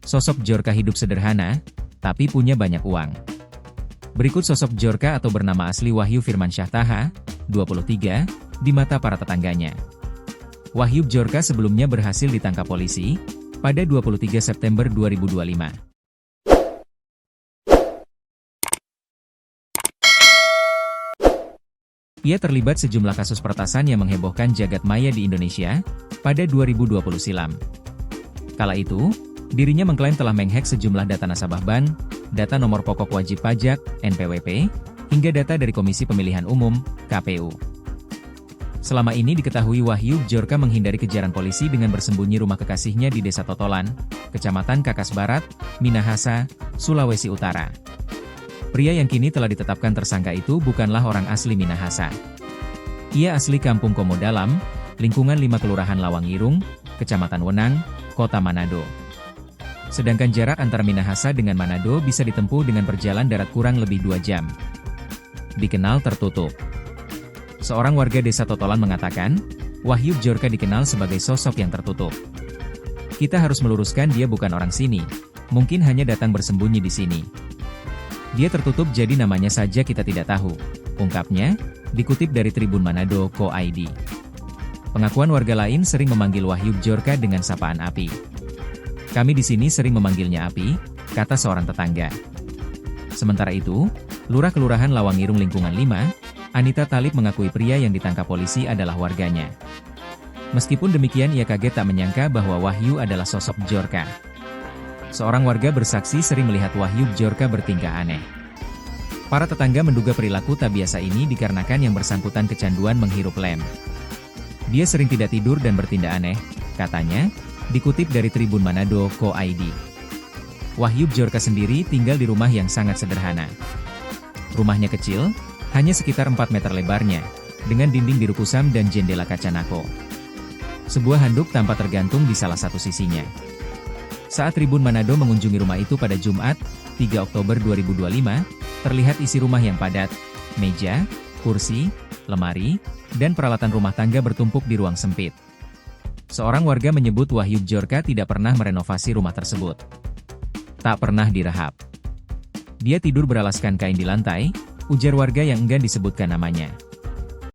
Sosok Djorka hidup sederhana, tapi punya banyak uang. Berikut sosok Djorka atau bernama asli Wahyu Firmansyah Taha, 23, di mata para tetangganya. Wahyu Djorka sebelumnya berhasil ditangkap polisi, pada 23 September 2025. Ia terlibat sejumlah kasus peretasan yang menghebohkan jagat maya di Indonesia, pada 2020 silam. Kala itu, dirinya mengklaim telah menghack sejumlah data nasabah bank, data nomor pokok wajib pajak, NPWP, hingga data dari Komisi Pemilihan Umum, KPU. Selama ini diketahui Wahyu Djorka menghindari kejaran polisi dengan bersembunyi rumah kekasihnya di Desa Totolan, Kecamatan Kakas Barat, Minahasa, Sulawesi Utara. Pria yang kini telah ditetapkan tersangka itu bukanlah orang asli Minahasa. Ia asli Kampung Komo Dalam, lingkungan 5 Kelurahan Lawangirung, Kecamatan Wenang, Kota Manado. Sedangkan jarak antara Minahasa dengan Manado bisa ditempuh dengan perjalanan darat kurang lebih 2 jam. Dikenal tertutup. Seorang warga Desa Totolan mengatakan, Wahyu Djorka dikenal sebagai sosok yang tertutup. Kita harus meluruskan dia bukan orang sini, mungkin hanya datang bersembunyi di sini. Dia tertutup jadi namanya saja kita tidak tahu, ungkapnya, dikutip dari Tribun Manado.co.id. Pengakuan warga lain sering memanggil Wahyu Djorka dengan sapaan Api. Kami di sini sering memanggilnya Api, kata seorang tetangga. Sementara itu, Lurah Kelurahan Lawangirung lingkungan 5, Anita Talib mengakui pria yang ditangkap polisi adalah warganya. Meskipun demikian ia kaget tak menyangka bahwa Wahyu adalah sosok Djorka. Seorang warga bersaksi sering melihat Wahyu Djorka bertingkah aneh. Para tetangga menduga perilaku tak biasa ini dikarenakan yang bersangkutan kecanduan menghirup lem. Dia sering tidak tidur dan bertindak aneh, katanya, dikutip dari Tribun Manado.co.id. Wahyu Djorka sendiri tinggal di rumah yang sangat sederhana. Rumahnya kecil, hanya sekitar 4 meter lebarnya, dengan dinding biru kusam dan jendela kaca nako. Sebuah handuk tampak tergantung di salah satu sisinya. Saat Tribun Manado mengunjungi rumah itu pada Jumat, 3 Oktober 2025, terlihat isi rumah yang padat, meja, kursi, lemari, dan peralatan rumah tangga bertumpuk di ruang sempit. Seorang warga menyebut Wahyu Djorka tidak pernah merenovasi rumah tersebut. Tak pernah direhab. Dia tidur beralaskan kain di lantai, ujar warga yang enggan disebutkan namanya.